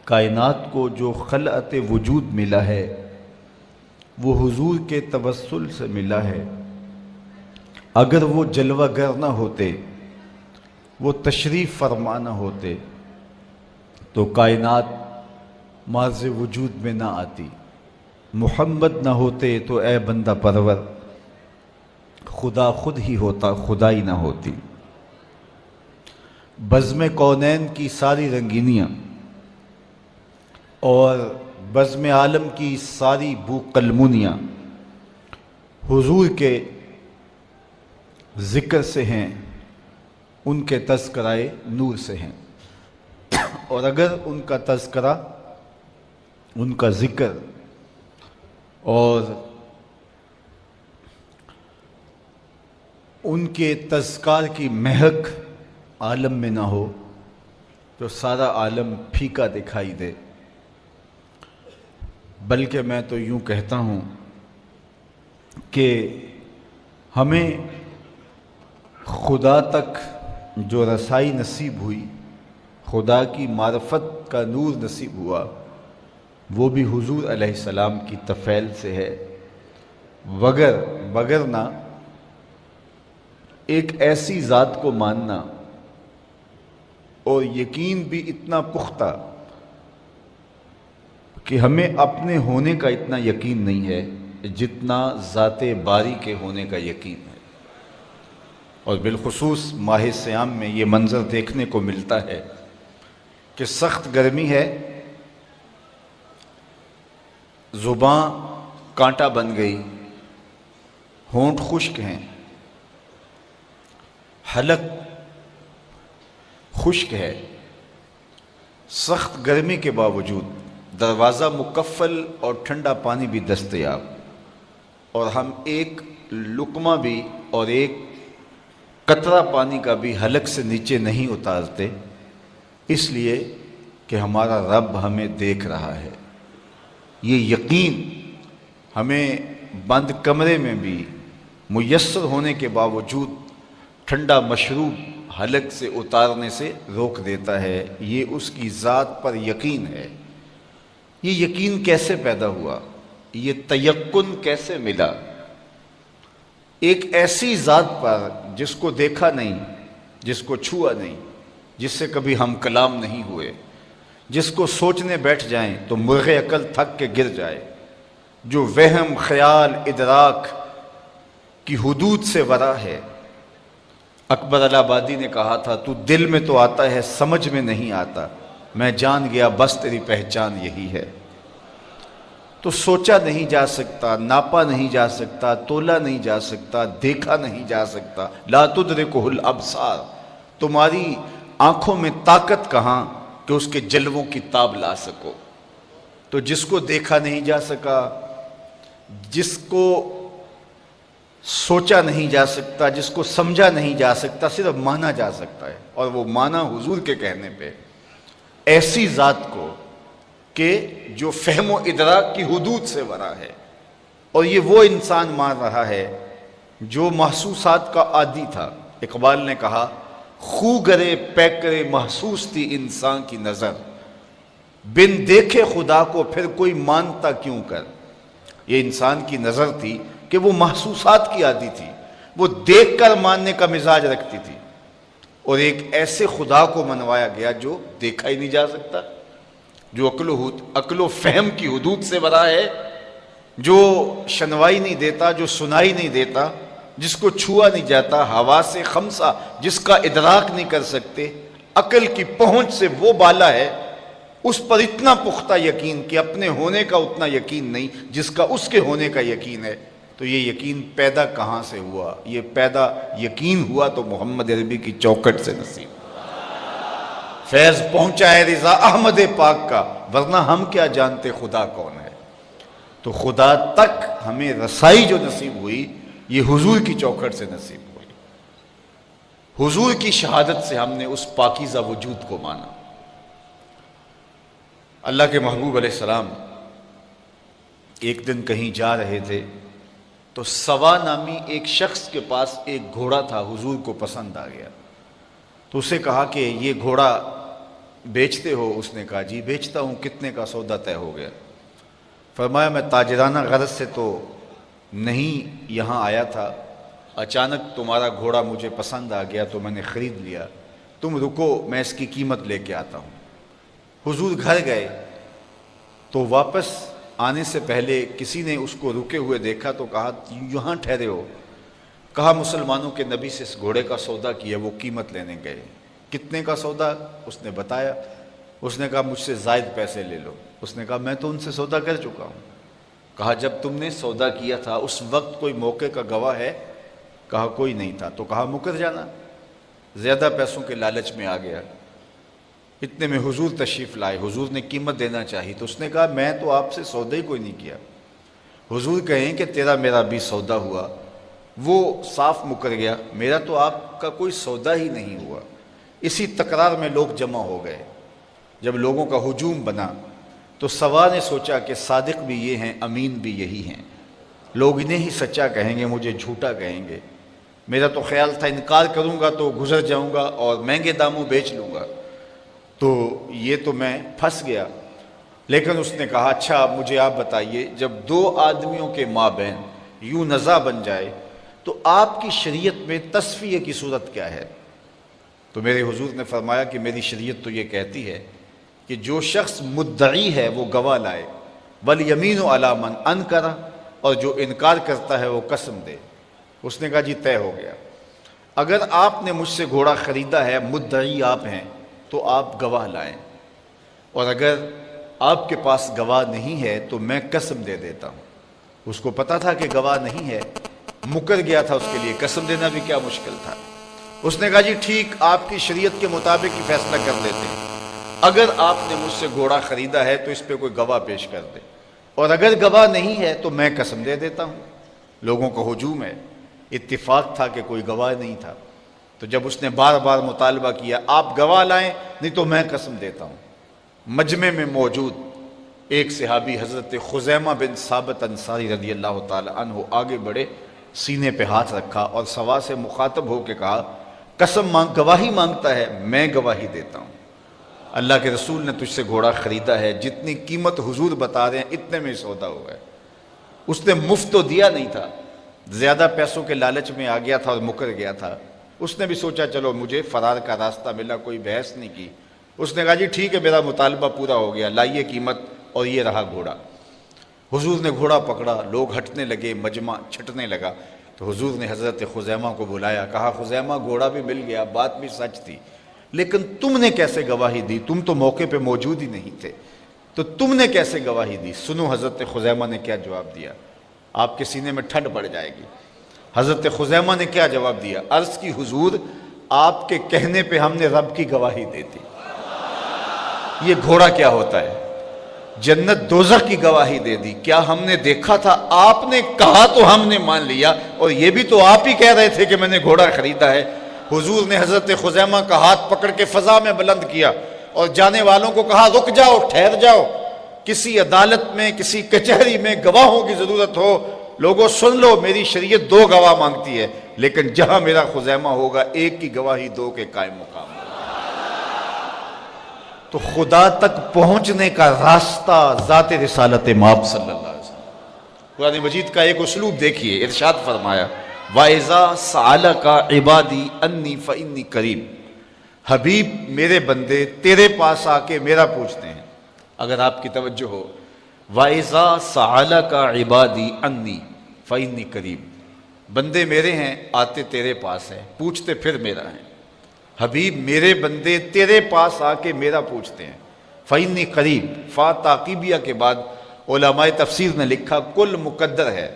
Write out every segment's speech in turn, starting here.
کائنات کو جو خلعت وجود ملا ہے وہ حضور کے توسل سے ملا ہے۔ اگر وہ جلوہ گر نہ ہوتے، وہ تشریف فرما نہ ہوتے تو کائنات مارز وجود میں نہ آتی۔ محمد نہ ہوتے تو اے بندہ پرور خدا خود ہی ہوتا، خدائی نہ ہوتی۔ بزم کونین کی ساری رنگینیاں اور بزم عالم کی ساری بو قلمونیاں حضور کے ذکر سے ہیں، ان کے تذکرائے نور سے ہیں۔ اور اگر ان کا تذکرہ، ان کا ذکر اور ان کے تذکار کی مہک عالم میں نہ ہو تو سارا عالم پھیکا دکھائی دے۔ بلکہ میں تو یوں کہتا ہوں کہ ہمیں خدا تک جو رسائی نصیب ہوئی، خدا کی معرفت کا نور نصیب ہوا، وہ بھی حضور علیہ السلام کی تفعیل سے ہے۔ وگرنہ ایک ایسی ذات کو ماننا اور یقین بھی اتنا پختہ کہ ہمیں اپنے ہونے کا اتنا یقین نہیں ہے جتنا ذات باری کے ہونے کا یقین ہے۔ اور بالخصوص ماہ صیام میں یہ منظر دیکھنے کو ملتا ہے کہ سخت گرمی ہے، زباں کانٹا بن گئی، ہونٹ خشک ہیں، حلق خشک ہے۔ سخت گرمی کے باوجود دروازہ مکفل اور ٹھنڈا پانی بھی دستیاب، اور ہم ایک لقمہ بھی اور ایک قطرہ پانی کا بھی حلق سے نیچے نہیں اتارتے، اس لیے کہ ہمارا رب ہمیں دیکھ رہا ہے۔ یہ یقین ہمیں بند کمرے میں بھی میسر ہونے کے باوجود ٹھنڈا مشروب حلق سے اتارنے سے روک دیتا ہے۔ یہ اس کی ذات پر یقین ہے۔ یہ یقین کیسے پیدا ہوا؟ یہ تیقن کیسے ملا؟ ایک ایسی ذات پر جس کو دیکھا نہیں، جس کو چھوا نہیں، جس سے کبھی ہم کلام نہیں ہوئے، جس کو سوچنے بیٹھ جائیں تو مرغ عقل تھک کے گر جائے، جو وہم، خیال، ادراک کی حدود سے ورا ہے۔ اکبر الہ آبادی نے کہا تھا، تو دل میں تو آتا ہے، سمجھ میں نہیں آتا، میں جان گیا بس تیری پہچان یہی ہے۔ تو سوچا نہیں جا سکتا، ناپا نہیں جا سکتا، تولا نہیں جا سکتا، دیکھا نہیں جا سکتا۔ لا تدرکہ الابصار، تمہاری آنکھوں میں طاقت کہاں کہ اس کے جلووں کی تاب لا سکو۔ تو جس کو دیکھا نہیں جا سکا، جس کو سوچا نہیں جا سکتا، جس کو سمجھا نہیں جا سکتا، صرف مانا جا سکتا ہے، اور وہ مانا حضور کے کہنے پہ۔ ایسی ذات کو کہ جو فہم و ادراک کی حدود سے ورا ہے، اور یہ وہ انسان مان رہا ہے جو محسوسات کا عادی تھا۔ اقبال نے کہا، خو گرے پیک کرے محسوس تھی انسان کی نظر، بن دیکھے خدا کو پھر کوئی مانتا کیوں کر۔ یہ انسان کی نظر تھی کہ وہ محسوسات کی عادی تھی، وہ دیکھ کر ماننے کا مزاج رکھتی تھی، اور ایک ایسے خدا کو منوایا گیا جو دیکھا ہی نہیں جا سکتا، جو عقل و فہم کی حدود سے ورا ہے، جو شنوائی نہیں دیتا، جو سنائی نہیں دیتا، جس کو چھوا نہیں جاتا، حواس خمسہ جس کا ادراک نہیں کر سکتے، عقل کی پہنچ سے وہ بالا ہے، اس پر اتنا پختہ یقین کہ اپنے ہونے کا اتنا یقین نہیں جس کا اس کے ہونے کا یقین ہے۔ تو یہ یقین پیدا کہاں سے ہوا؟ یہ پیدا یقین ہوا تو محمد عربی کی چوکھٹ سے نصیب، فیض پہنچا ہے رضا احمد پاک کا، ورنہ ہم کیا جانتے خدا کون ہے۔ تو خدا تک ہمیں رسائی جو نصیب ہوئی، یہ حضور کی چوکھٹ سے نصیب ہوئی۔ حضور کی شہادت سے ہم نے اس پاکیزہ وجود کو مانا۔ اللہ کے محبوب علیہ السلام ایک دن کہیں جا رہے تھے تو سوا نامی ایک شخص کے پاس ایک گھوڑا تھا، حضور کو پسند آ گیا، تو اسے کہا کہ یہ گھوڑا بیچتے ہو؟ اس نے کہا جی بیچتا ہوں، کتنے کا سودا طے ہو گیا؟ فرمایا میں تاجرانہ غرض سے تو نہیں یہاں آیا تھا، اچانک تمہارا گھوڑا مجھے پسند آ گیا تو میں نے خرید لیا، تم رکو میں اس کی قیمت لے کے آتا ہوں۔ حضور گھر گئے تو واپس آنے سے پہلے کسی نے اس کو رکے ہوئے دیکھا تو کہا یہاں ٹھہرے ہو؟ کہا مسلمانوں کے نبی سے اس گھوڑے کا سودا کیا، وہ قیمت لینے گئے۔ کتنے کا سودا؟ اس نے بتایا۔ اس نے کہا مجھ سے زائد پیسے لے لو۔ اس نے کہا میں تو ان سے سودا کر چکا ہوں۔ کہا جب تم نے سودا کیا تھا اس وقت کوئی موقع کا گواہ ہے؟ کہا کوئی نہیں تھا۔ تو کہا مکر جانا، زیادہ پیسوں کے لالچ میں آ گیا۔ اتنے میں حضور تشریف لائے، حضور نے قیمت دینا چاہی تو اس نے کہا میں تو آپ سے سودا ہی کوئی نہیں کیا۔ حضور کہیں کہ تیرا میرا بھی سودا ہوا، وہ صاف مکر گیا، میرا تو آپ کا کوئی سودا ہی نہیں ہوا۔ اسی تکرار میں لوگ جمع ہو گئے۔ جب لوگوں کا ہجوم بنا تو سوا نے سوچا کہ صادق بھی یہ ہیں، امین بھی یہی ہیں، لوگ انہیں ہی سچا کہیں گے، مجھے جھوٹا کہیں گے۔ میرا تو خیال تھا انکار کروں گا تو گزر جاؤں گا اور مہنگے داموں بیچ لوں گا، تو یہ تو میں پھنس گیا۔ لیکن اس نے کہا اچھا مجھے آپ بتائیے، جب دو آدمیوں کے مابین یوں نزاع بن جائے تو آپ کی شریعت میں تصفیہ کی صورت کیا ہے؟ تو میرے حضور نے فرمایا کہ میری شریعت تو یہ کہتی ہے کہ جو شخص مدعی ہے وہ گواہ لائے، والیمین علی من انکر، اور جو انکار کرتا ہے وہ قسم دے۔ اس نے کہا جی طے ہو گیا، اگر آپ نے مجھ سے گھوڑا خریدا ہے، مدعی آپ ہیں، تو آپ گواہ لائیں، اور اگر آپ کے پاس گواہ نہیں ہے تو میں قسم دے دیتا ہوں۔ اس کو پتا تھا کہ گواہ نہیں ہے، مکر گیا تھا، اس کے لیے قسم دینا بھی کیا مشکل تھا۔ اس نے کہا جی ٹھیک، آپ کی شریعت کے مطابق ہی فیصلہ کر دیتے ہیں، اگر آپ نے مجھ سے گھوڑا خریدا ہے تو اس پہ کوئی گواہ پیش کر دے، اور اگر گواہ نہیں ہے تو میں قسم دے دیتا ہوں۔ لوگوں کا ہجوم ہے، اتفاق تھا کہ کوئی گواہ نہیں تھا، تو جب اس نے بار بار مطالبہ کیا آپ گواہ لائیں نہیں تو میں قسم دیتا ہوں۔ مجمع میں موجود ایک صحابی حضرت خزیمہ بن ثابت انصاری رضی اللہ تعالی عنہ آگے بڑھے، سینے پہ ہاتھ رکھا اور سوا سے مخاطب ہو کے کہا قسم گواہی مانگتا ہے، میں گواہی دیتا ہوں۔ اللہ کے رسول نے تجھ سے گھوڑا خریدا ہے، جتنی قیمت حضور بتا رہے ہیں اتنے میں سودا ہوا ہے۔ اس نے مفت تو دیا نہیں تھا، زیادہ پیسوں کے لالچ میں آ گیا تھا اور مکر گیا تھا۔ اس نے بھی سوچا چلو مجھے فرار کا راستہ ملا، کوئی بحث نہیں کی۔ اس نے کہا جی ٹھیک ہے میرا مطالبہ پورا ہو گیا، لائیے قیمت، اور یہ رہا گھوڑا۔ حضور نے گھوڑا پکڑا، لوگ ہٹنے لگے، مجمع چھٹنے لگا، تو حضور نے حضرت خزیمہ کو بلایا، کہا خزیمہ گھوڑا بھی مل گیا، بات بھی سچ تھی، لیکن تم نے کیسے گواہی دی؟ تم تو موقع پہ موجود ہی نہیں تھے، تو تم نے کیسے گواہی دی؟ سنو حضرت خزیمہ نے کیا جواب دیا، آپ کے سینے میں ٹھنڈ پڑ جائے گی۔ حضرت خزیمہ نے کیا جواب دیا؟ عرض کی حضور آپ کے کہنے پہ ہم نے رب کی گواہی دی تھی۔ یہ گھوڑا کیا ہوتا ہے؟ جنت دوزخ کی گواہی دے دی۔ کیا ہم نے دیکھا تھا؟ آپ نے کہا تو ہم نے مان لیا، اور یہ بھی تو آپ ہی کہہ رہے تھے کہ میں نے گھوڑا خریدا ہے۔ حضور نے حضرت خزیمہ کا ہاتھ پکڑ کے فضا میں بلند کیا اور جانے والوں کو کہا رک جاؤ، ٹھہر جاؤ، کسی عدالت میں کسی کچہری میں گواہوں کی ضرورت ہو، لوگوں سن لو، میری شریعت دو گواہ مانگتی ہے، لیکن جہاں میرا خزیمہ ہوگا ایک کی گواہی دو کے قائم مقام ہوگا۔ تو خدا تک پہنچنے کا راستہ ذات رسالت مآب صلی اللہ علیہ وسلم۔ قرآن مجید کا ایک اسلوب دیکھیے، ارشاد فرمایا وَإِذَا سَأَلَكَ عِبَادِي أَنِّي فَإِنِّي قَرِيبٌ، حبیب میرے بندے تیرے پاس آ کے میرا پوچھتے ہیں۔ اگر آپ کی توجہ ہو، وَإِذَا سَأَلَكَ عِبَادِي أَنِّي فَإِنِّي قَرِيبٌ، بندے میرے ہیں آتے تیرے پاس ہیں، پوچھتے پھر میرا ہیں۔ حبیب میرے بندے تیرے پاس آ کے میرا پوچھتے ہیں، فَإِنِّي قَرِيب، فا تعقیبیہ کے بعد علماء تفسیر نے لکھا کل مقدر ہے،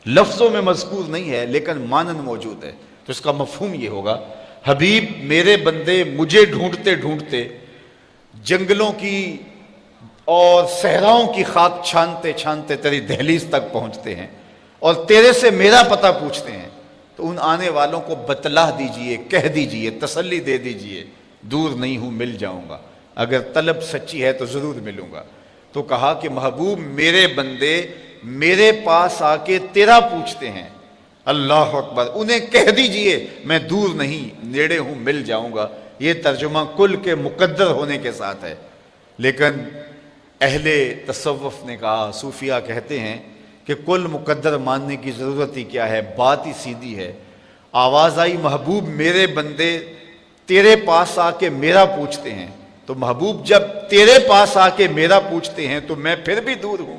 لفظوں میں مذکور نہیں ہے لیکن مانن موجود ہے، تو اس کا مفہوم یہ ہوگا حبیب میرے بندے مجھے ڈھونڈتے ڈھونڈتے جنگلوں کی اور صحراؤں کی خاک چھانتے چھانتے تیری دہلیز تک پہنچتے ہیں اور تیرے سے میرا پتہ پوچھتے ہیں، تو ان آنے والوں کو بتلا دیجئے، کہہ دیجئے، تسلی دے دیجئے، دور نہیں ہوں، مل جاؤں گا، اگر طلب سچی ہے تو ضرور ملوں گا۔ تو کہا کہ محبوب میرے بندے میرے پاس آ کے تیرا پوچھتے ہیں، اللہ اکبر، انہیں کہہ دیجئے میں دور نہیں، نیڑے ہوں، مل جاؤں گا، یہ ترجمہ کل کے مقدر ہونے کے ساتھ ہے، لیکن اہل تصوف نے کہا، صوفیہ کہتے ہیں کہ کل مقدر ماننے کی ضرورت ہی کیا ہے، بات ہی سیدھی ہے۔ آواز آئی محبوب میرے بندے تیرے پاس آ کے میرا پوچھتے ہیں، تو محبوب جب تیرے پاس آ کے میرا پوچھتے ہیں تو میں پھر بھی دور ہوں۔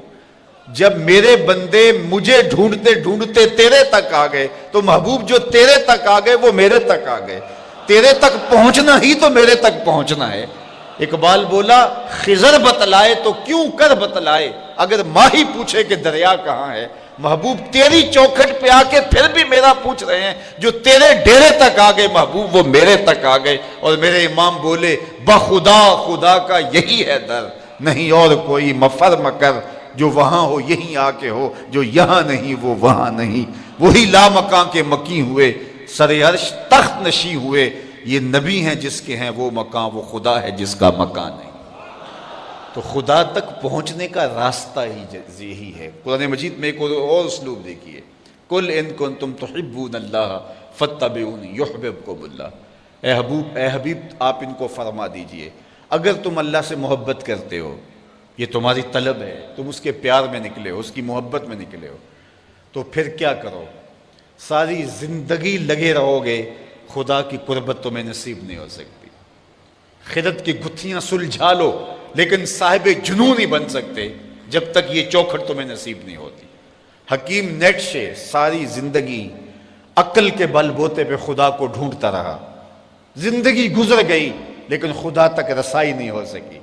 جب میرے بندے مجھے ڈھونڈتے ڈھونڈتے تیرے تک آ گئے تو محبوب جو تیرے تک آ گئے وہ میرے تک آ گئے، تیرے تک پہنچنا ہی تو میرے تک پہنچنا ہے۔ اقبال بولا خضر بتلائے تو کیوں کر بتلائے، اگر ماہی پوچھے کہ دریا کہاں ہے۔ محبوب تیری چوکھٹ پہ آ کے پھر بھی میرا پوچھ رہے ہیں، جو تیرے ڈیرے تک آ گئے محبوب وہ میرے تک آ گئے۔ اور میرے امام بولے بخدا خدا کا یہی ہے در، نہیں اور کوئی مفر مکر، جو وہاں ہو یہیں آ کے ہو، جو یہاں نہیں وہ وہاں نہیں۔ وہی لامکاں کے مکی ہوئے، سر عرش تخت نشی ہوئے، یہ نبی ہیں جس کے ہیں وہ مکان، وہ خدا ہے جس کا مکان نہیں۔ تو خدا تک پہنچنے کا راستہ ہی یہی ہے۔ قرآن مجید میں ایک اور اسلوب دیکھیے، قل ان کنتم تحبون اللہ فاتبعونی یحببکم اللہ۔ اے حبیب آپ ان کو فرما دیجئے اگر تم اللہ سے محبت کرتے ہو، یہ تمہاری طلب ہے، تم اس کے پیار میں نکلے ہو، اس کی محبت میں نکلے ہو، تو پھر کیا کرو؟ ساری زندگی لگے رہو گے، خدا کی قربت تمہیں نصیب نہیں ہو سکتی۔ خدت کی گتھیاں سلجھا لو لیکن صاحب جنون نہیں بن سکتے جب تک یہ چوکھٹ تمہیں نصیب نہیں ہوتی۔ حکیم نیٹشے ساری زندگی عقل کے بل بوتے پہ خدا کو ڈھونڈتا رہا، زندگی گزر گئی لیکن خدا تک رسائی نہیں ہو سکی۔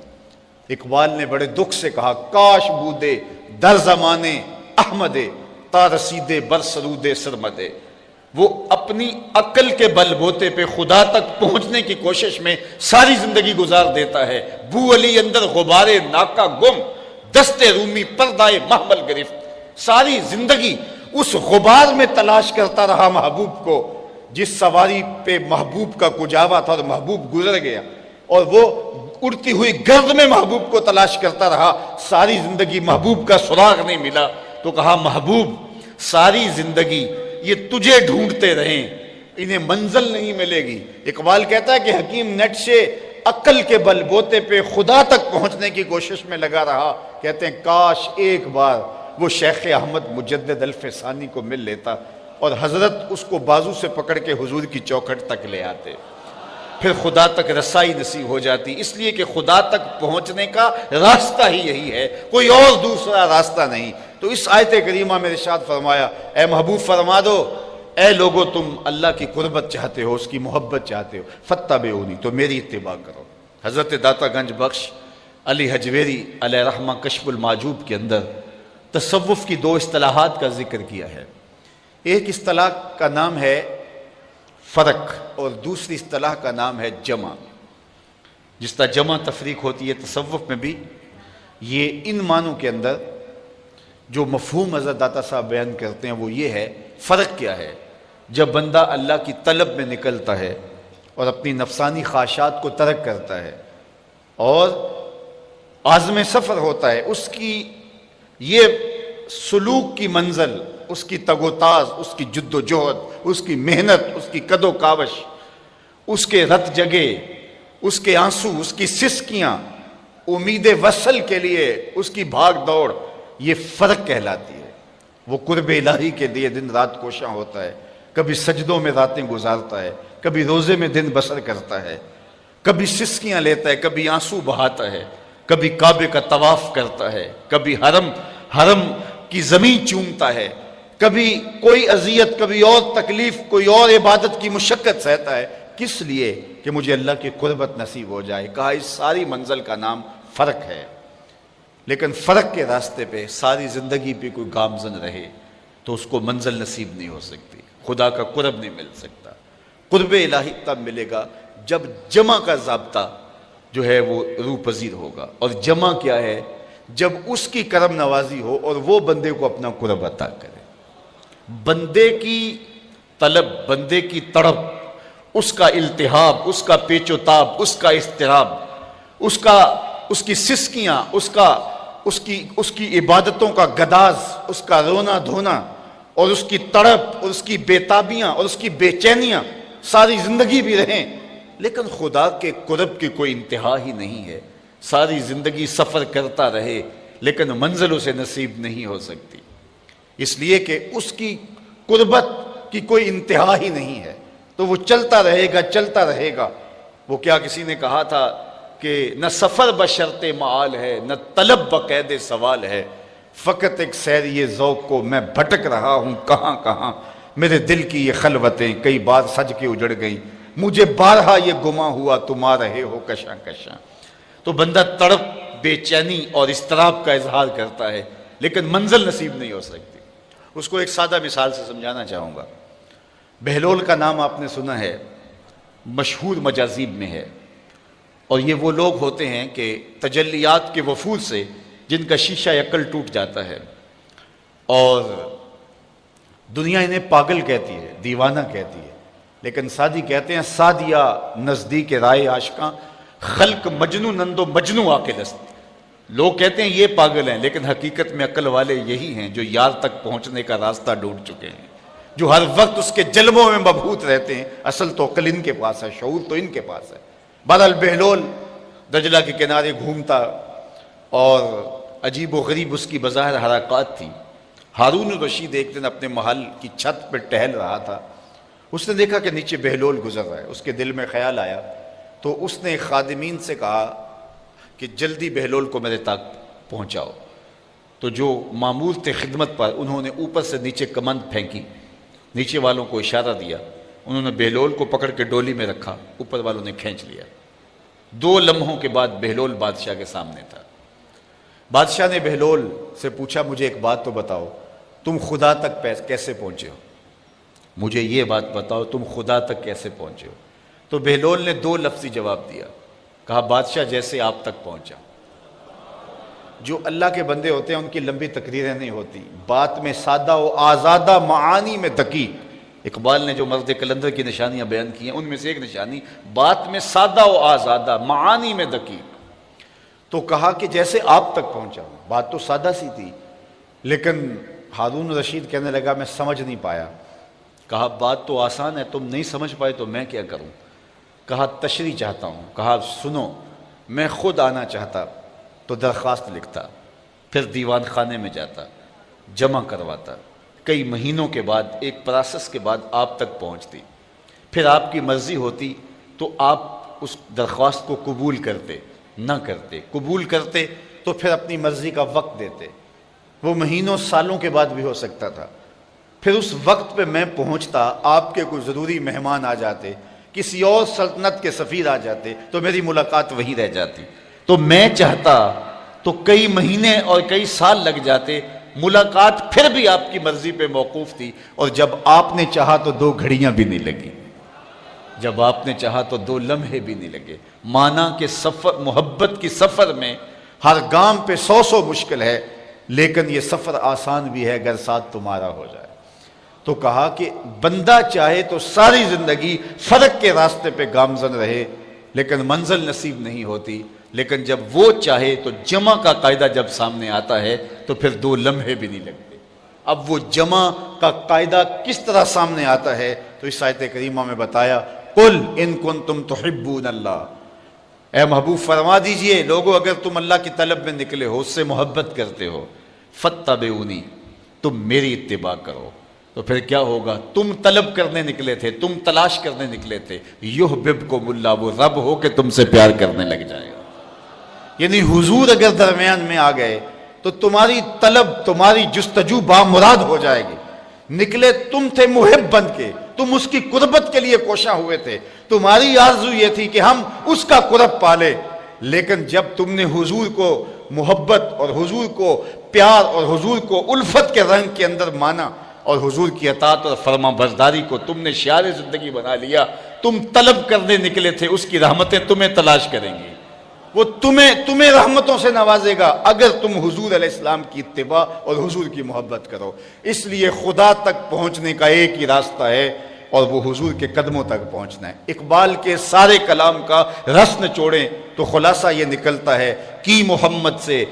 اقبال نے بڑے دکھ سے کہا کاش بودے در زمانے احمدے تا رسیدے بر سرود سرمدے۔ وہ اپنی عقل کے بل بوتے پہ خدا تک پہنچنے کی کوشش میں ساری زندگی گزار دیتا ہے۔ بو علی اندر غبار ناکا گم، دست رومی پردائے محمل گرفت۔ ساری زندگی اس غبار میں تلاش کرتا رہا محبوب کو، جس سواری پہ محبوب کا کجاوا تھا اور محبوب گزر گیا، اور وہ اڑتی ہوئی گرد میں محبوب کو تلاش کرتا رہا، ساری زندگی محبوب کا سراغ نہیں ملا۔ تو کہا محبوب ساری زندگی یہ تجھے ڈھونڈتے رہیں، انہیں منزل نہیں ملے گی۔ اقبال کہتا ہے کہ حکیم نیٹشے عقل کے بل بوتے پہ خدا تک پہنچنے کی کوشش میں لگا رہا، کہتے ہیں کاش ایک بار وہ شیخ احمد مجدد الف ثانی کو مل لیتا اور حضرت اس کو بازو سے پکڑ کے حضور کی چوکھٹ تک لے آتے، پھر خدا تک رسائی نصیب ہو جاتی۔ اس لیے کہ خدا تک پہنچنے کا راستہ ہی یہی ہے، کوئی اور دوسرا راستہ نہیں۔ تو اس آیت کریمہ میں ارشاد فرمایا اے محبوب فرما دو اے لوگو تم اللہ کی قربت چاہتے ہو، اس کی محبت چاہتے ہو، فاتبعونی تو میری اتباع کرو۔ حضرت داتا گنج بخش علی حجویری علیہ رحمہ کشف المعجوب کے اندر تصوف کی دو اصطلاحات کا ذکر کیا ہے۔ ایک اصطلاح کا نام ہے فرق اور دوسری اصطلاح کا نام ہے جمع۔ جس طرح جمع تفریق ہوتی ہے تصوف میں بھی یہ ان معنوں کے اندر جو مفہوم حضرت داتا صاحب بیان کرتے ہیں وہ یہ ہے۔ فرق کیا ہے؟ جب بندہ اللہ کی طلب میں نکلتا ہے اور اپنی نفسانی خواہشات کو ترک کرتا ہے اور عازم سفر ہوتا ہے، اس کی یہ سلوک کی منزل، اس کی تگ و تاز، اس کی جد و جہد، اس کی محنت، اس کی کد و کاوش، اس کے رت جگے، اس کے آنسو، اس کی سسکیاں، امید وصل کے لیے اس کی بھاگ دوڑ، یہ فرق کہلاتی ہے۔ وہ قرب الہی کے لیے دن رات کوشاں ہوتا ہے، کبھی سجدوں میں راتیں گزارتا ہے، کبھی روزے میں دن بسر کرتا ہے، کبھی سسکیاں لیتا ہے، کبھی آنسو بہاتا ہے، کبھی کعبے کا طواف کرتا ہے، کبھی حرم کی زمین چومتا ہے، کبھی کوئی اذیت، کبھی اور تکلیف، کوئی اور عبادت کی مشقت سہتا ہے، کس لیے کہ مجھے اللہ کی قربت نصیب ہو جائے۔ کہا اس ساری منزل کا نام فرق ہے۔ لیکن فرق کے راستے پہ ساری زندگی پہ کوئی گامزن رہے تو اس کو منزل نصیب نہیں ہو سکتی، خدا کا قرب نہیں مل سکتا۔ قرب الہی تب ملے گا جب جمع کا ضابطہ جو ہے وہ روح پذیر ہوگا۔ اور جمع کیا ہے؟ جب اس کی کرم نوازی ہو اور وہ بندے کو اپنا قرب عطا کرے۔ بندے کی طلب، بندے کی تڑپ، اس کا التہاب، اس کا پیچ و تاب، اس کا اضطراب، اس کی سسکیاں، اس کی عبادتوں کا گداز، اس کا رونا دھونا اور اس کی تڑپ اور اس کی بے تابیاں اور اس کی بے چینیاں ساری زندگی بھی رہیں، لیکن خدا کے قرب کی کوئی انتہا ہی نہیں ہے. ساری زندگی سفر کرتا رہے لیکن منزل اسے نصیب نہیں ہو سکتی، اس لیے کہ اس کی قربت کی کوئی انتہا ہی نہیں ہے. تو وہ چلتا رہے گا چلتا رہے گا. وہ کیا کسی نے کہا تھا کہ نہ سفر بشرط معال ہے، نہ طلب بقید سوال ہے، فقط ایک سیری ذوق کو میں بھٹک رہا ہوں کہاں کہاں. میرے دل کی یہ خلوتیں کئی بار سج کے اجڑ گئیں، مجھے بارہا یہ گما ہوا تم آ رہے ہو کشاں کشاں. تو بندہ تڑپ، بے چینی اور اضطراب کا اظہار کرتا ہے لیکن منزل نصیب نہیں ہو سکتی. اس کو ایک سادہ مثال سے سمجھانا چاہوں گا. بہلول کا نام آپ نے سنا ہے، مشہور مجاذیب میں ہے، اور یہ وہ لوگ ہوتے ہیں کہ تجلیات کے وفور سے جن کا شیشہ عقل ٹوٹ جاتا ہے، اور دنیا انہیں پاگل کہتی ہے، دیوانہ کہتی ہے، لیکن سادی کہتے ہیں سادیا نزدیک رائے عاشقاں خلق مجنو نندو مجنو عاقل است. لوگ کہتے ہیں یہ پاگل ہیں، لیکن حقیقت میں عقل والے یہی ہیں جو یار تک پہنچنے کا راستہ ڈھونڈ چکے ہیں، جو ہر وقت اس کے جلووں میں مبہوت رہتے ہیں. اصل تو عقل ان کے پاس ہے، شعور تو ان کے پاس ہے. بہرحال بہلول دجلہ کے کنارے گھومتا اور عجیب و غریب اس کی بظاہر حرکات تھی. ہارون الرشید ایک دن اپنے محل کی چھت پہ ٹہل رہا تھا. اس نے دیکھا کہ نیچے بہلول گزر رہا ہے. اس کے دل میں خیال آیا تو اس نے خادمین سے کہا کہ جلدی بہلول کو میرے تک پہنچاؤ. تو جو مامور تھے خدمت پر، انہوں نے اوپر سے نیچے کمند پھینکی، نیچے والوں کو اشارہ دیا، انہوں نے بہلول کو پکڑ کے ڈولی میں رکھا، اوپر والوں نے کھینچ لیا. 2 لمحوں کے بعد بہلول بادشاہ کے سامنے تھا. بادشاہ نے بہلول سے پوچھا مجھے ایک بات تو بتاؤ، تم خدا تک کیسے پہنچے ہو؟ مجھے یہ بات بتاؤ تم خدا تک کیسے پہنچے ہو؟ تو بہلول نے 2 لفظی جواب دیا. کہا بادشاہ جیسے آپ تک پہنچا. جو اللہ کے بندے ہوتے ہیں ان کی لمبی تقریریں نہیں ہوتی، بات میں سادہ و آزادہ، معانی میں دقیق. اقبال نے جو مرد کلندر کی نشانیاں بیان کی ہیں ان میں سے ایک نشانی بات میں سادہ و آزادہ، معانی میں دقیق. تو کہا کہ جیسے آپ تک پہنچا. بات تو سادہ سی تھی، لیکن ہارون رشید کہنے لگا میں سمجھ نہیں پایا. کہا بات تو آسان ہے، تم نہیں سمجھ پائے تو میں کیا کروں؟ کہا تشریح چاہتا ہوں. کہا سنو، میں خود آنا چاہتا تو درخواست لکھتا، پھر دیوان خانے میں جاتا، جمع کرواتا، کئی مہینوں کے بعد ایک پروسیس کے بعد آپ تک پہنچتی، پھر آپ کی مرضی ہوتی تو آپ اس درخواست کو قبول کرتے، نہ کرتے. قبول کرتے تو پھر اپنی مرضی کا وقت دیتے. وہ مہینوں سالوں کے بعد بھی ہو سکتا تھا. پھر اس وقت پہ میں پہنچتا، آپ کے کوئی ضروری مہمان آ جاتے، کسی اور سلطنت کے سفیر آ جاتے، تو میری ملاقات وہیں رہ جاتی. تو میں چاہتا تو کئی مہینے اور کئی سال لگ جاتے، ملاقات پھر بھی آپ کی مرضی پہ موقوف تھی. اور جب آپ نے چاہا تو 2 گھڑیاں بھی نہیں لگی، جب آپ نے چاہا تو 2 لمحے بھی نہیں لگے. مانا کہ سفر، محبت کی سفر میں ہر گام پہ 100 مشکل ہے، لیکن یہ سفر آسان بھی ہے اگر ساتھ تمہارا ہو جائے. تو کہا کہ بندہ چاہے تو ساری زندگی فرق کے راستے پہ گامزن رہے لیکن منزل نصیب نہیں ہوتی، لیکن جب وہ چاہے تو جمع کا قاعدہ جب سامنے آتا ہے تو پھر 2 لمحے بھی نہیں لگتے. اب وہ جمع کا قاعدہ کس طرح سامنے آتا ہے تو اس آیت کریمہ میں بتایا قل ان کنتم تحبون اللہ. اے محبوب فرما دیجئے لوگو اگر تم اللہ کی طلب میں نکلے ہو، اس سے محبت کرتے ہو، فاتبعونی، تم میری اتباع کرو. تو پھر کیا ہوگا؟ تم طلب کرنے نکلے تھے، تم تلاش کرنے نکلے تھے، یحببکم اللہ، وہ رب ہو کہ تم سے پیار کرنے لگ جائے گا. یعنی حضور اگر درمیان میں آ گئے تو تمہاری طلب، تمہاری جستجو بامراد ہو جائے گی. نکلے تم تھے محب بن کے، تم اس کی قربت کے لیے کوشاں ہوئے تھے، تمہاری آرزو یہ تھی کہ ہم اس کا قرب پالے. لیکن جب تم نے حضور کو محبت اور حضور کو پیار اور حضور کو الفت کے رنگ کے اندر مانا اور حضور کی اطاعت اور فرما برداری کو تم نے شعار زندگی بنا لیا، تم طلب کرنے نکلے تھے، اس کی رحمتیں تمہیں تلاش کریں گی، وہ تمہیں رحمتوں سے نوازے گا اگر تم حضور علیہ السلام کی اتباع اور حضور کی محبت کرو. اس لیے خدا تک پہنچنے کا ایک ہی راستہ ہے اور وہ حضور کے قدموں تک پہنچنا ہے. اقبال کے سارے کلام کا رس نچوڑیں تو خلاصہ یہ نکلتا ہے کی محمد سے،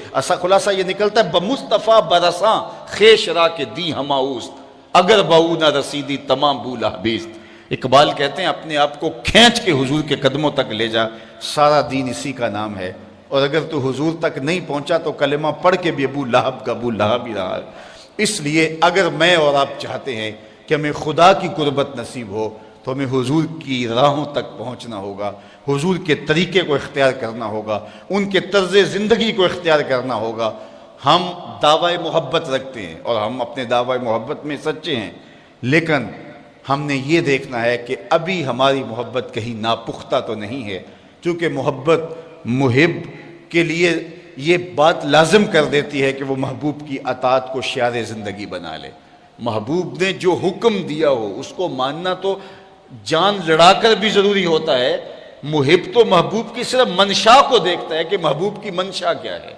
خلاصہ یہ نکلتا ہے بمصطفیٰ برساں خیش را کے دی ہماؤست، اگر بہو نہ رسیدی تمام بولا بیست. اقبال کہتے ہیں اپنے آپ کو کھینچ کے حضور کے قدموں تک لے جا، سارا دین اسی کا نام ہے، اور اگر تو حضور تک نہیں پہنچا تو کلمہ پڑھ کے بھی ابو لہب کا ابو لہب ہی رہا۔ اس لیے اگر میں اور آپ چاہتے ہیں کہ ہمیں خدا کی قربت نصیب ہو تو ہمیں حضور کی راہوں تک پہنچنا ہوگا، حضور کے طریقے کو اختیار کرنا ہوگا، ان کے طرز زندگی کو اختیار کرنا ہوگا۔ ہم دعوی محبت رکھتے ہیں اور ہم اپنے دعوی محبت میں سچے ہیں، لیکن ہم نے یہ دیکھنا ہے کہ ابھی ہماری محبت کہیں ناپختہ تو نہیں ہے، کیونکہ محبت محب کے لیے یہ بات لازم کر دیتی ہے کہ وہ محبوب کی اطاعت کو شعار زندگی بنا لے۔ محبوب نے جو حکم دیا ہو اس کو ماننا تو جان لڑا کر بھی ضروری ہوتا ہے۔ محب تو محبوب کی صرف منشا کو دیکھتا ہے کہ محبوب کی منشا کیا ہے۔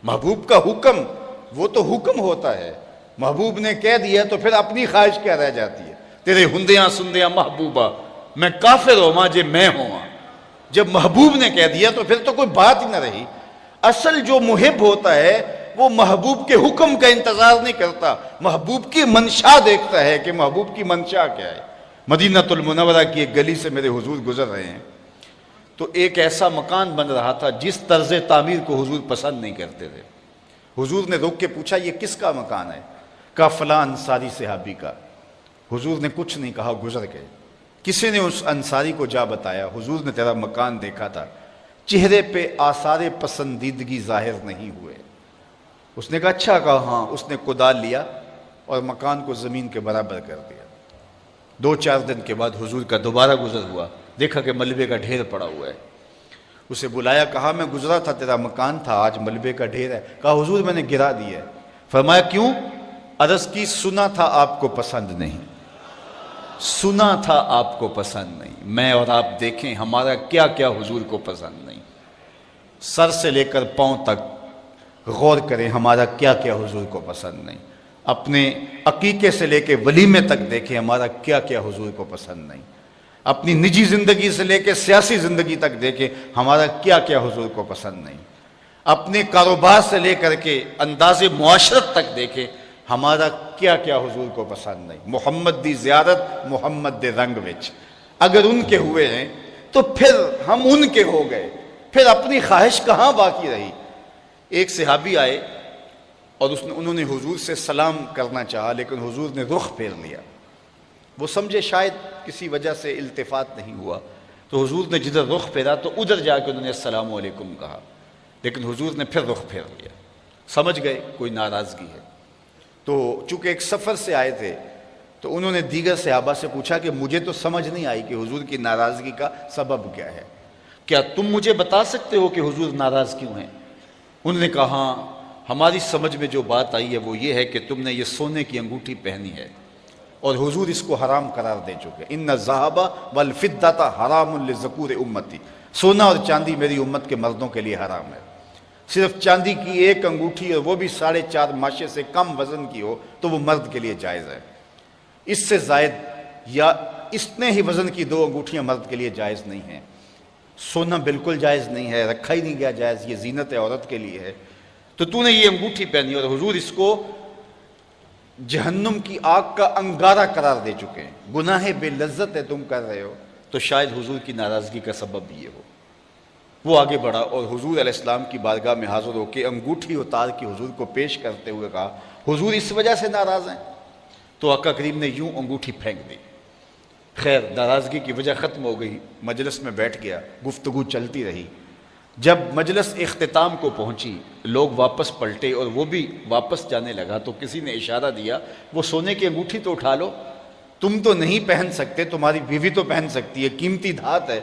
محبوب کا حکم وہ تو حکم ہوتا ہے، محبوب نے کہہ دیا تو پھر اپنی خواہش کیا رہ جاتی ہے؟ تیرے ہندیاں سندیاں محبوبہ میں کافر ہوا جے میں ہوا۔ جب محبوب نے کہہ دیا تو پھر تو کوئی بات ہی نہ رہی۔ اصل جو محب ہوتا ہے وہ محبوب کے حکم کا انتظار نہیں کرتا، محبوب کی منشا دیکھتا ہے کہ محبوب کی منشا کیا ہے۔ مدینہ المنورہ کی ایک گلی سے میرے حضور گزر رہے ہیں تو ایک ایسا مکان بن رہا تھا جس طرز تعمیر کو حضور پسند نہیں کرتے تھے۔ حضور نے روک کے پوچھا یہ کس کا مکان ہے؟ کہا فلاں انصاری صحابی کا۔ حضور نے کچھ نہیں کہا، گزر گئے۔ کسی نے اس انصاری کو جا بتایا حضور نے تیرا مکان دیکھا تھا، چہرے پہ آثار پسندیدگی ظاہر نہیں ہوئے۔ اس نے کہا اچھا، کہا ہاں۔ اس نے کدال لیا اور مکان کو زمین کے برابر کر دیا۔ 2-4 دن کے بعد حضور کا دوبارہ گزر ہوا، دیکھا کہ ملبے کا ڈھیر پڑا ہوا ہے۔ اسے بلایا، کہا میں گزرا تھا تیرا مکان تھا، آج ملبے کا ڈھیر ہے۔ کہا حضور میں نے گرا دیا ہے۔ فرمایا کیوں؟ عرض کی سنا تھا آپ کو پسند نہیں، سنا تھا آپ کو پسند نہیں۔ میں اور آپ دیکھیں ہمارا کیا کیا حضور کو پسند نہیں، سر سے لے کر پاؤں تک غور کریں ہمارا کیا کیا حضور کو پسند نہیں۔ اپنے عقیقے سے لے کے ولیمے تک دیکھیں ہمارا کیا کیا حضور کو پسند نہیں۔ اپنی نجی زندگی سے لے کے سیاسی زندگی تک دیکھیں ہمارا کیا کیا حضور کو پسند نہیں۔ اپنے کاروبار سے لے کر کے انداز معاشرت تک دیکھیں ہمارا کیا کیا حضور کو پسند نہیں۔ محمد دی زیارت محمد دے رنگ وچ اگر ان کے ہوئے ہیں تو پھر ہم ان کے ہو گئے، پھر اپنی خواہش کہاں باقی رہی؟ ایک صحابی آئے اور انہوں نے حضور سے سلام کرنا چاہا لیکن حضور نے رخ پھیر لیا۔ وہ سمجھے شاید کسی وجہ سے التفات نہیں ہوا، تو حضور نے جدھر رخ پھیرا تو ادھر جا کے انہوں نے السلام علیکم کہا، لیکن حضور نے پھر رخ پھیر لیا۔ سمجھ گئے کوئی ناراضگی ہے۔ تو چونکہ ایک سفر سے آئے تھے تو انہوں نے دیگر صحابہ سے پوچھا کہ مجھے تو سمجھ نہیں آئی کہ حضور کی ناراضگی کا سبب کیا ہے، کیا تم مجھے بتا سکتے ہو کہ حضور ناراض کیوں ہیں؟ انہوں نے کہا ہاں، ہماری سمجھ میں جو بات آئی ہے وہ یہ ہے کہ تم نے یہ سونے کی انگوٹھی پہنی ہے اور حضور اس کو حرام قرار دے چکے۔ ان الذھب والفضۃ حرام لذکور امتی، سونا اور چاندی میری امت کے مردوں کے لیے حرام ہے۔ صرف چاندی کی ایک انگوٹھی اور وہ بھی 4.5 ماشے سے کم وزن کی ہو تو وہ مرد کے لیے جائز ہے، اس سے زائد یا اتنے ہی وزن کی 2 انگوٹھیاں مرد کے لیے جائز نہیں ہیں۔ سونا بالکل جائز نہیں ہے، رکھا ہی نہیں گیا جائز، یہ زینت عورت کے لیے ہے۔ تو نے یہ انگوٹھی پہنی اور حضور اس کو جہنم کی آگ کا انگارہ قرار دے چکے ہیں، گناہ بے لذت ہے تم کر رہے ہو، تو شاید حضور کی ناراضگی کا سبب بھی یہ ہو۔ وہ آگے بڑھا اور حضور علیہ السلام کی بارگاہ میں حاضر ہو کے انگوٹھی اتار کے حضور کو پیش کرتے ہوئے کہا حضور اس وجہ سے ناراض ہیں؟ تو آقا کریم نے یوں انگوٹھی پھینک دی۔ خیر ناراضگی کی وجہ ختم ہو گئی، مجلس میں بیٹھ گیا، گفتگو چلتی رہی۔ جب مجلس اختتام کو پہنچی، لوگ واپس پلٹے اور وہ بھی واپس جانے لگا تو کسی نے اشارہ دیا وہ سونے کی انگوٹھی تو اٹھا لو، تم تو نہیں پہن سکتے، تمہاری بیوی تو پہن سکتی ہے، قیمتی دھات ہے۔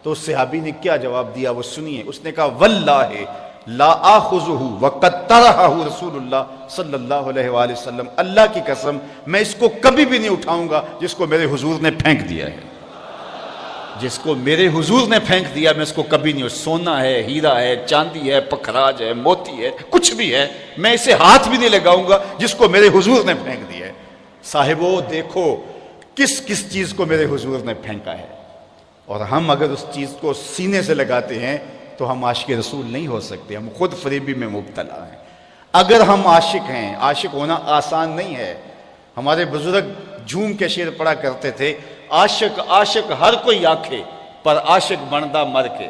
تو اس صحابی نے کیا جواب دیا وہ سنیے۔ اس نے کہا واللہ لا آخذہ وقد طرحہ رسول اللہ صلی اللہ علیہ وآلہ وسلم، اللہ کی قسم میں اس کو کبھی بھی نہیں اٹھاؤں گا جس کو میرے حضور نے پھینک دیا ہے، جس کو میرے حضور نے پھینک دیا میں اس کو کبھی نہیں، سونا ہے، ہیرا ہے، چاندی ہے، پکھراج ہے، موتی ہے، کچھ بھی ہے، میں اسے ہاتھ بھی نہیں لگاؤں گا جس کو میرے حضور نے پھینک دیا ہے۔ صاحبو دیکھو کس کس چیز کو میرے حضور نے پھینکا ہے، اور ہم اگر اس چیز کو سینے سے لگاتے ہیں تو ہم عاشق رسول نہیں ہو سکتے، ہم خود فریبی میں مبتلا ہیں۔ اگر ہم عاشق ہیں، عاشق ہونا آسان نہیں ہے۔ ہمارے بزرگ جھوم کے شعر پڑھا کرتے تھے، عاشق عاشق ہر کوئی آکھے پر عاشق بندا مر کے،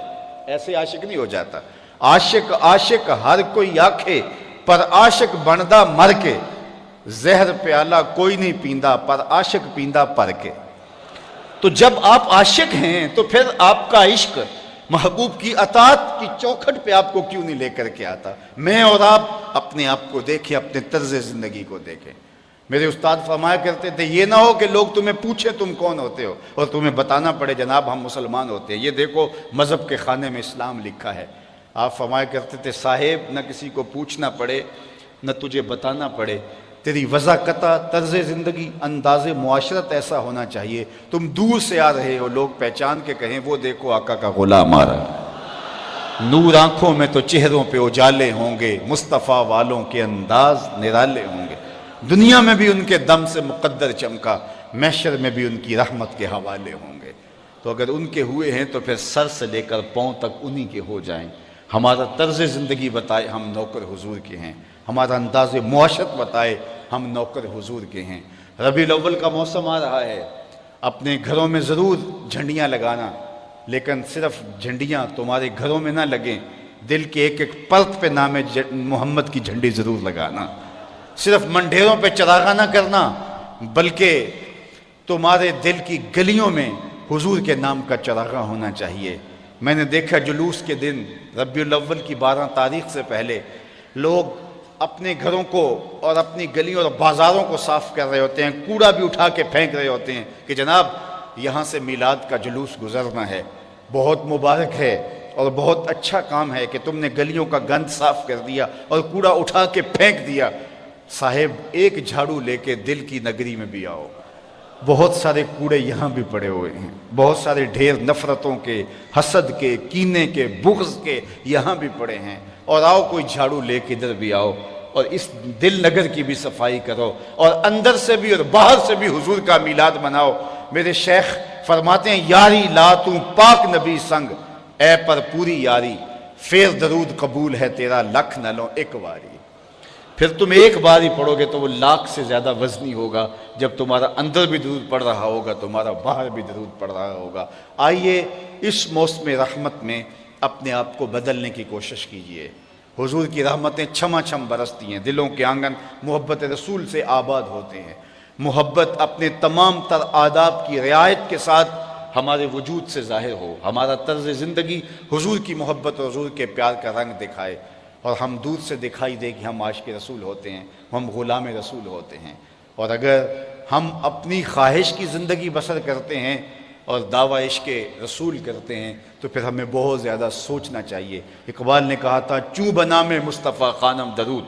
ایسے عاشق نہیں ہو جاتا۔ عاشق عاشق ہر کوئی آکھے پر عاشق بندا مر کے، زہر پیالہ کوئی نہیں پیندا پر عاشق پیندا پر کے۔ تو جب آپ عاشق ہیں تو پھر آپ کا عشق محبوب کی اطاعت کی چوکھٹ پہ آپ کو کیوں نہیں لے کر کے آتا؟ میں اور آپ اپنے آپ کو دیکھیں، اپنے طرز زندگی کو دیکھیں۔ میرے استاد فرمایا کرتے تھے یہ نہ ہو کہ لوگ تمہیں پوچھیں تم کون ہوتے ہو اور تمہیں بتانا پڑے جناب ہم مسلمان ہوتے ہیں، یہ دیکھو مذہب کے خانے میں اسلام لکھا ہے۔ آپ فرمایا کرتے تھے صاحب نہ کسی کو پوچھنا پڑے نہ تجھے بتانا پڑے، تیری وضاحت طرز زندگی انداز معاشرت ایسا ہونا چاہیے تم دور سے آ رہے ہو لوگ پہچان کے کہیں وہ دیکھو آقا کا غلام آ رہا ہے۔ نور آنکھوں میں تو چہروں پہ اجالے ہوں گے، مصطفیٰ والوں کے انداز نرالے ہوں گے، دنیا میں بھی ان کے دم سے مقدر چمکا، محشر میں بھی ان کی رحمت کے حوالے ہوں گے۔ تو اگر ان کے ہوئے ہیں تو پھر سر سے لے کر پاؤں تک انہی کے ہو جائیں۔ ہمارا طرز زندگی بتائے ہم نوکر حضور کے ہیں، ہمارا انداز معاشرت بتائے ہم نوکر حضور کے ہیں۔ ربیع الاول کا موسم آ رہا ہے، اپنے گھروں میں ضرور جھنڈیاں لگانا، لیکن صرف جھنڈیاں تمہارے گھروں میں نہ لگیں، دل کے ایک ایک پرت پہ نام محمد کی جھنڈی ضرور لگانا۔ صرف منڈیروں پہ چراغاں نہ کرنا، بلکہ تمہارے دل کی گلیوں میں حضور کے نام کا چراغاں ہونا چاہیے۔ میں نے دیکھا جلوس کے دن ربیع الاول کی 12 تاریخ سے پہلے لوگ اپنے گھروں کو اور اپنی گلیوں اور بازاروں کو صاف کر رہے ہوتے ہیں، کوڑا بھی اٹھا کے پھینک رہے ہوتے ہیں کہ جناب یہاں سے میلاد کا جلوس گزرنا ہے۔ بہت مبارک ہے اور بہت اچھا کام ہے کہ تم نے گلیوں کا گند صاف کر دیا اور کوڑا اٹھا کے پھینک دیا۔ صاحب ایک جھاڑو لے کے دل کی نگری میں بھی آؤ، بہت سارے کوڑے یہاں بھی پڑے ہوئے ہیں، بہت سارے ڈھیر نفرتوں کے، حسد کے، کینے کے، بغض کے یہاں بھی پڑے ہیں، اور آؤ کوئی جھاڑو لے کے ادھر بھی آؤ اور اس دل نگر کی بھی صفائی کرو اور اندر سے بھی اور باہر سے بھی حضور کا میلاد مناؤ۔ میرے شیخ فرماتے ہیں یاری لا تو پاک نبی سنگ، اے پر پوری یاری پھر درود قبول ہے تیرا لکھ نہ لو ایک باری۔ پھر تم ایک بار ہی پڑھو گے تو وہ لاکھ سے زیادہ وزنی ہوگا، جب تمہارا اندر بھی درود پڑھ رہا ہوگا تمہارا باہر بھی درود پڑھ رہا ہوگا۔ آئیے اس موسم رحمت میں اپنے آپ کو بدلنے کی کوشش کیجئے۔ حضور کی رحمتیں چھما چھم برستی ہیں، دلوں کے آنگن محبت رسول سے آباد ہوتے ہیں۔ محبت اپنے تمام تر آداب کی رعایت کے ساتھ ہمارے وجود سے ظاہر ہو، ہمارا طرز زندگی حضور کی محبت اور حضور کے پیار کا رنگ دکھائے، اور ہم دور سے دکھائی دے کہ ہم عاشق رسول ہوتے ہیں، ہم غلام رسول ہوتے ہیں۔ اور اگر ہم اپنی خواہش کی زندگی بسر کرتے ہیں اور دعویٰ عشق رسول کرتے ہیں تو پھر ہمیں بہت زیادہ سوچنا چاہیے۔ اقبال نے کہا تھا چوں بنا میں مصطفیٰ خانم درود،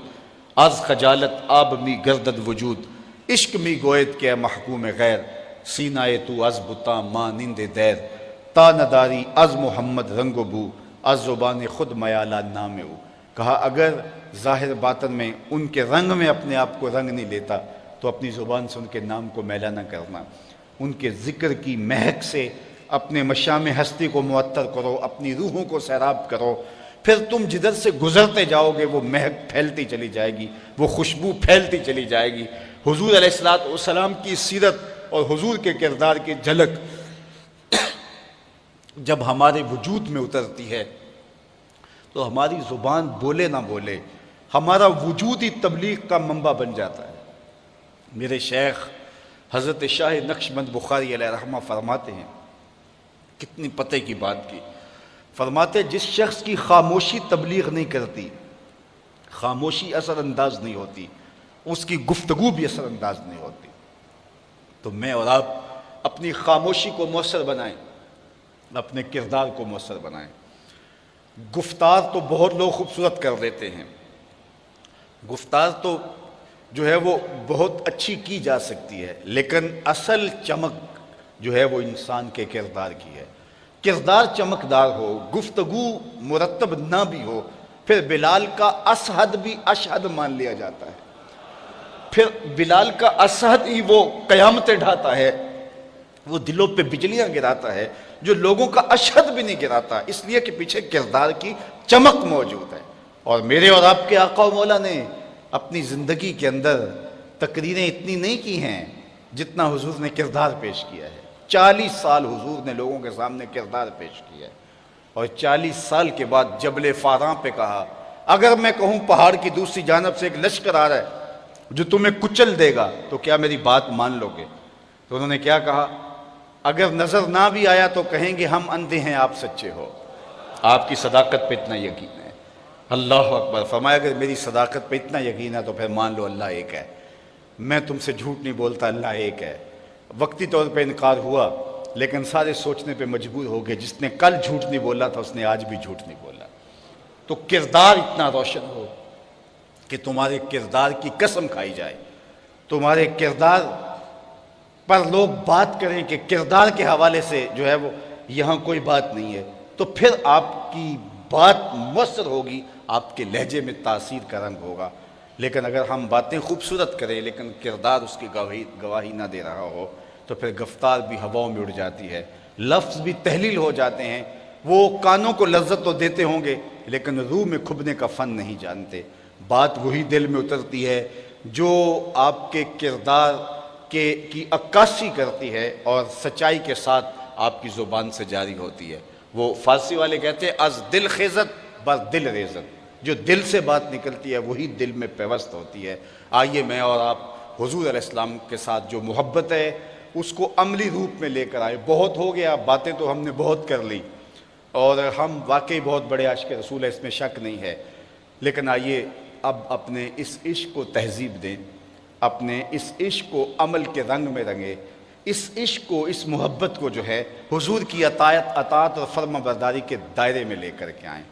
از خجالت آب می گردد وجود، عشق می گوید کہ محکوم غیر، سینہ تو از بتا مانند دیر، تا نداری از محمد رنگ و بو، از زبان خود میالہ نام او۔ کہا اگر ظاہر باطن میں ان کے رنگ میں اپنے آپ کو رنگ نہیں لیتا تو اپنی زبان سے ان کے نام کو میلہ نہ کرنا، ان کے ذکر کی مہک سے اپنے مشام ہستی کو معطر کرو، اپنی روحوں کو سیراب کرو، پھر تم جدھر سے گزرتے جاؤ گے وہ مہک پھیلتی چلی جائے گی، وہ خوشبو پھیلتی چلی جائے گی۔ حضور علیہ السلام کی سیرت اور حضور کے کردار کی جھلک جب ہمارے وجود میں اترتی ہے تو ہماری زبان بولے نہ بولے ہمارا وجود ہی تبلیغ کا منبع بن جاتا ہے۔ میرے شیخ حضرت شاہ نقشبند بخاری علیہ رحمہ فرماتے ہیں، کتنی پتہ کی بات کی، فرماتے جس شخص کی خاموشی تبلیغ نہیں کرتی، خاموشی اثر انداز نہیں ہوتی، اس کی گفتگو بھی اثر انداز نہیں ہوتی۔ تو میں اور آپ اپنی خاموشی کو مؤثر بنائیں، اپنے کردار کو مؤثر بنائیں۔ گفتار تو بہت لوگ خوبصورت کر دیتے ہیں، گفتار تو جو ہے وہ بہت اچھی کی جا سکتی ہے، لیکن اصل چمک جو ہے وہ انسان کے کردار کی ہے۔ کردار چمکدار ہو، گفتگو مرتب نہ بھی ہو، پھر بلال کا اشہد بھی اشہد مان لیا جاتا ہے، پھر بلال کا اشہد ہی وہ قیامتیں ڈھاتا ہے، وہ دلوں پہ بجلیاں گراتا ہے جو لوگوں کا اشہد بھی نہیں گراتا، اس لیے کہ پیچھے کردار کی چمک موجود ہے۔ اور میرے اور آپ کے آقا و مولا نے اپنی زندگی کے اندر تقریریں اتنی نہیں کی ہیں جتنا حضور نے کردار پیش کیا ہے۔ 40 سال حضور نے لوگوں کے سامنے کردار پیش کیا ہے، اور 40 سال کے بعد جبل فاراں پہ کہا اگر میں کہوں پہاڑ کی دوسری جانب سے ایک لشکر آ رہا ہے جو تمہیں کچل دے گا تو کیا میری بات مان لو گے؟ تو انہوں نے کیا کہا؟ اگر نظر نہ بھی آیا تو کہیں گے ہم اندھے ہیں آپ سچے ہو۔ آپ کی صداقت پہ اتنا یقین ہے۔ اللہ اکبر۔ فرمایا اگر میری صداقت پہ اتنا یقین ہے تو پھر مان لو اللہ ایک ہے، میں تم سے جھوٹ نہیں بولتا، اللہ ایک ہے۔ وقتی طور پہ انکار ہوا لیکن سارے سوچنے پہ مجبور ہو گئے، جس نے کل جھوٹ نہیں بولا تھا اس نے آج بھی جھوٹ نہیں بولا۔ تو کردار اتنا روشن ہو کہ تمہارے کردار کی قسم کھائی جائے، تمہارے کردار پر لوگ بات کریں کہ کردار کے حوالے سے جو ہے وہ یہاں کوئی بات نہیں ہے، تو پھر آپ کی بات مؤثر ہوگی، آپ کے لہجے میں تاثیر کا رنگ ہوگا۔ لیکن اگر ہم باتیں خوبصورت کریں لیکن کردار اس کی گواہی نہ دے رہا ہو تو پھر گفتار بھی ہواؤں میں اڑ جاتی ہے، لفظ بھی تحلیل ہو جاتے ہیں، وہ کانوں کو لذت تو دیتے ہوں گے لیکن روح میں کھبنے کا فن نہیں جانتے۔ بات وہی دل میں اترتی ہے جو آپ کے کردار کی عکاسی کرتی ہے اور سچائی کے ساتھ آپ کی زبان سے جاری ہوتی ہے۔ وہ فارسی والے کہتے ہیں از دل خیزت بر دل ریزت، جو دل سے بات نکلتی ہے وہی دل میں پیوست ہوتی ہے۔ آئیے میں اور آپ حضور علیہ السلام کے ساتھ جو محبت ہے اس کو عملی روپ میں لے کر آئے۔ بہت ہو گیا، باتیں تو ہم نے بہت کر لی اور ہم واقعی بہت بڑے عاشق رسول ہیں، اس میں شک نہیں ہے، لیکن آئیے اب اپنے اس عشق کو تہذیب دیں، اپنے اس عشق کو عمل کے رنگ میں رنگیں، اس عشق کو، اس محبت کو جو ہے حضور کی اطاعت اور فرما برداری کے دائرے میں لے کر کے آئیں۔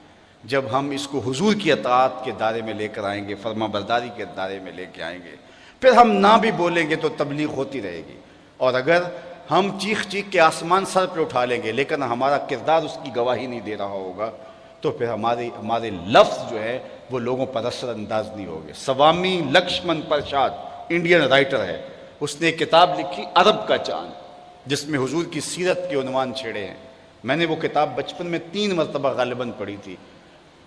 جب ہم اس کو حضور کی اطاعت کے دائرے میں لے کر آئیں گے، فرما برداری کے دائرے میں لے کے آئیں گے، پھر ہم نہ بھی بولیں گے تو تبلیغ ہوتی رہے گی، اور اگر ہم چیخ چیخ کے آسمان سر پہ اٹھا لیں گے لیکن ہمارا کردار اس کی گواہی نہیں دے رہا ہوگا تو پھر ہمارے لفظ جو ہے وہ لوگوں پر اثر انداز نہیں ہوگے۔ سوامی لکشمن پرشاد انڈین رائٹر ہے، اس نے ایک کتاب لکھی عرب کا چاند، جس میں حضور کی سیرت کے عنوان چھیڑے ہیں۔ میں نے وہ کتاب بچپن میں 3 مرتبہ غالباً پڑھی تھی۔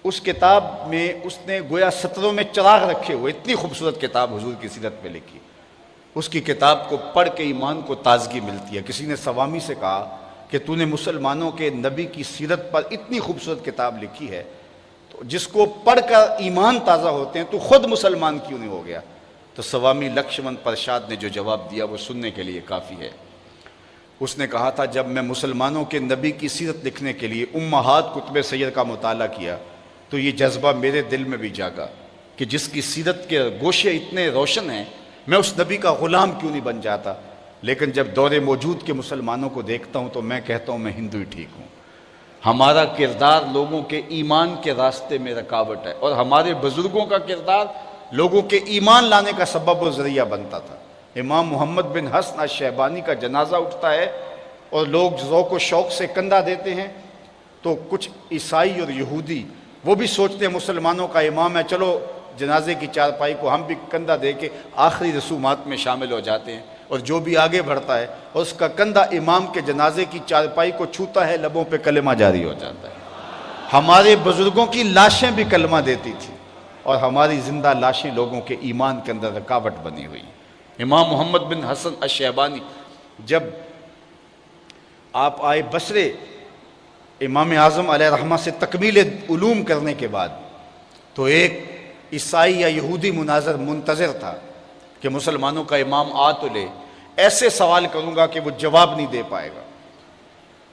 اس کتاب میں اس نے گویا سطروں میں چراغ رکھے ہوئے، اتنی خوبصورت کتاب حضور کی سیرت پہ لکھی۔ اس کی کتاب کو پڑھ کے ایمان کو تازگی ملتی ہے۔ کسی نے سوامی سے کہا کہ تو نے مسلمانوں کے نبی کی سیرت پر اتنی خوبصورت کتاب لکھی ہے تو جس کو پڑھ کر ایمان تازہ ہوتے ہیں، تو خود مسلمان کیوں نہیں ہو گیا؟ تو سوامی لکشمن پرشاد نے جو جواب دیا وہ سننے کے لیے کافی ہے۔ اس نے کہا تھا جب میں مسلمانوں کے نبی کی سیرت لکھنے کے لیے امہات کتب سید کا مطالعہ کیا تو یہ جذبہ میرے دل میں بھی جاگا کہ جس کی سیرت کے گوشے اتنے روشن ہیں، میں اس نبی کا غلام کیوں نہیں بن جاتا؟ لیکن جب دور موجود کے مسلمانوں کو دیکھتا ہوں تو میں کہتا ہوں میں ہندو ہی ٹھیک ہوں۔ ہمارا کردار لوگوں کے ایمان کے راستے میں رکاوٹ ہے، اور ہمارے بزرگوں کا کردار لوگوں کے ایمان لانے کا سبب و ذریعہ بنتا تھا۔ امام محمد بن حسن الشیبانی کا جنازہ اٹھتا ہے اور لوگ ذوق و شوق سے کندھا دیتے ہیں، تو کچھ عیسائی اور یہودی وہ بھی سوچتے ہیں مسلمانوں کا امام ہے، چلو جنازے کی چارپائی کو ہم بھی کندھا دے کے آخری رسومات میں شامل ہو جاتے ہیں، اور جو بھی آگے بڑھتا ہے اور اس کا کندھا امام کے جنازے کی چارپائی کو چھوتا ہے، لبوں پہ کلمہ جاری ہو جاتا ہے۔ ہمارے بزرگوں کی لاشیں بھی کلمہ دیتی تھی، اور ہماری زندہ لاشیں لوگوں کے ایمان کے اندر رکاوٹ بنی ہوئی۔ امام محمد بن حسن الشیبانی جب آپ آئے بصرے امام اعظم علیہ رحمہ سے تکمیل علوم کرنے کے بعد، تو ایک عیسائی یا یہودی مناظر منتظر تھا کہ مسلمانوں کا امام آ تو لے، ایسے سوال کروں گا کہ وہ جواب نہیں دے پائے گا۔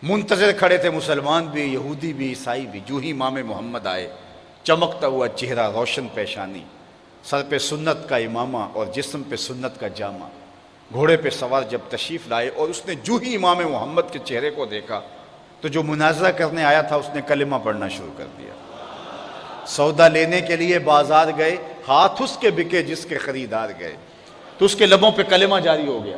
منتظر کھڑے تھے مسلمان بھی، یہودی بھی، عیسائی بھی۔ جو ہی امام محمد آئے، چمکتا ہوا چہرہ، روشن پیشانی، سر پہ سنت کا امامہ اور جسم پہ سنت کا جامہ، گھوڑے پہ سوار جب تشریف لائے، اور اس نے جو ہی امام محمد کے چہرے کو دیکھا تو جو مناظرہ کرنے آیا تھا اس نے کلمہ پڑھنا شروع کر دیا۔ سودا لینے کے لیے بازار گئے، ہاتھ اس کے بکے جس کے خریدار گئے، تو اس کے لبوں پہ کلمہ جاری ہو گیا۔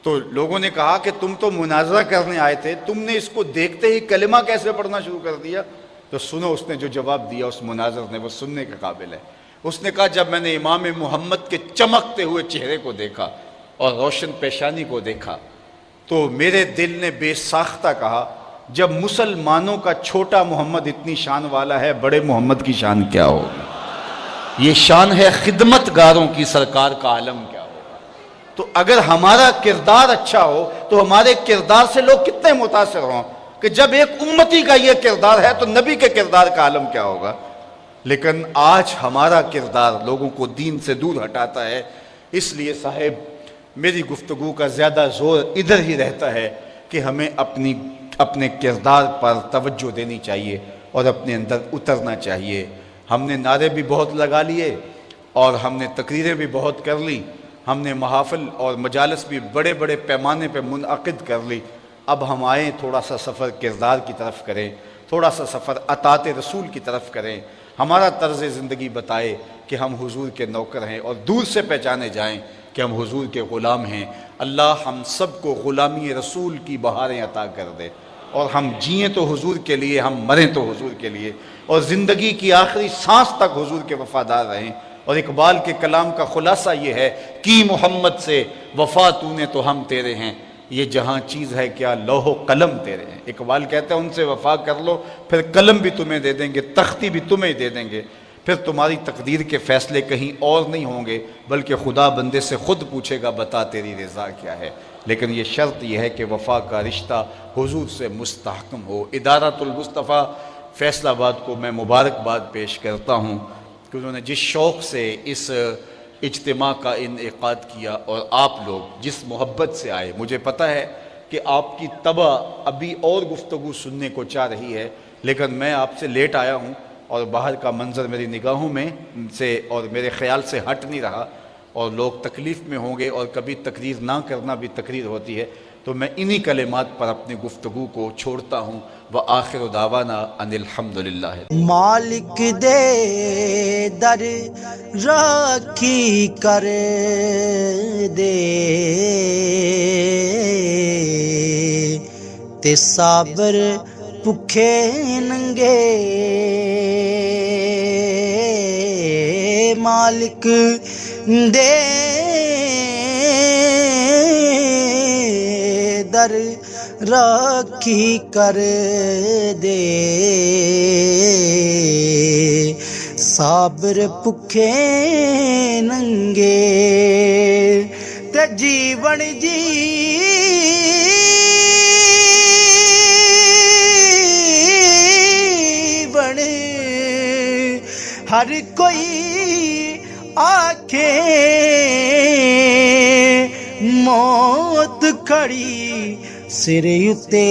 تو لوگوں نے کہا کہ تم تو مناظرہ کرنے آئے تھے، تم نے اس کو دیکھتے ہی کلمہ کیسے پڑھنا شروع کر دیا؟ تو سنو اس نے جو جواب دیا اس مناظر نے، وہ سننے کے قابل ہے۔ اس نے کہا جب میں نے امام محمد کے چمکتے ہوئے چہرے کو دیکھا اور روشن پیشانی کو دیکھا تو میرے دل نے بے ساختہ کہا جب مسلمانوں کا چھوٹا محمد اتنی شان والا ہے، بڑے محمد کی شان کیا ہوگی؟ یہ شان ہے خدمت گاروں کی، سرکار کا عالم کیا ہوگا؟ تو اگر ہمارا کردار اچھا ہو تو ہمارے کردار سے لوگ کتنے متاثر ہوں کہ جب ایک امتی کا یہ کردار ہے تو نبی کے کردار کا عالم کیا ہوگا. لیکن آج ہمارا کردار لوگوں کو دین سے دور ہٹاتا ہے. اس لیے صاحب میری گفتگو کا زیادہ زور ادھر ہی رہتا ہے کہ ہمیں اپنے کردار پر توجہ دینی چاہیے اور اپنے اندر اترنا چاہیے. ہم نے نعرے بھی بہت لگا لیے اور ہم نے تقریریں بھی بہت کر لی, ہم نے محافل اور مجالس بھی بڑے بڑے پیمانے پہ منعقد کر لی. اب ہم آئیں تھوڑا سا سفر کردار کی طرف کریں, تھوڑا سا سفر اطاعت رسول کی طرف کریں. ہمارا طرز زندگی بتائے کہ ہم حضور کے نوکر ہیں اور دور سے پہچانے جائیں کہ ہم حضور کے غلام ہیں. اللہ ہم سب کو غلامی رسول کی بہاریں عطا کر دے اور ہم جئیں تو حضور کے لیے, ہم مریں تو حضور کے لیے, اور زندگی کی آخری سانس تک حضور کے وفادار رہیں. اور اقبال کے کلام کا خلاصہ یہ ہے کہ محمد سے وفا تو نے تو ہم تیرے ہیں, یہ جہاں چیز ہے کیا لوح و قلم تیرے ہیں. اقبال کہتا ہے ان سے وفا کر لو, پھر قلم بھی تمہیں دے دیں گے, تختی بھی تمہیں دے دیں گے, پھر تمہاری تقدیر کے فیصلے کہیں اور نہیں ہوں گے بلکہ خدا بندے سے خود پوچھے گا بتا تیری رضا کیا ہے. لیکن یہ شرط یہ ہے کہ وفا کا رشتہ حضور سے مستحکم ہو. ادارۃ المصطفیٰ فیصل آباد کو میں مبارکباد پیش کرتا ہوں کہ انہوں نے جس شوق سے اس اجتماع کا انعقاد کیا اور آپ لوگ جس محبت سے آئے. مجھے پتہ ہے کہ آپ کی طبع ابھی اور گفتگو سننے کو چاہ رہی ہے, لیکن میں آپ سے لیٹ آیا ہوں اور باہر کا منظر میری نگاہوں میں سے اور میرے خیال سے ہٹ نہیں رہا, اور لوگ تکلیف میں ہوں گے اور کبھی تقریر نہ کرنا بھی تقریر ہوتی ہے. تو میں انہی کلمات پر اپنی گفتگو کو چھوڑتا ہوں. وآخر دعوانا ان الحمدللہ. مالک دے در راکھی کر دے تے صابر بھکھے ننگے, مالک دے در راکھی کر دے صابر بھکھے ننگے تے جیون ہر کوئی آکھے موت کھڑی سر اتے.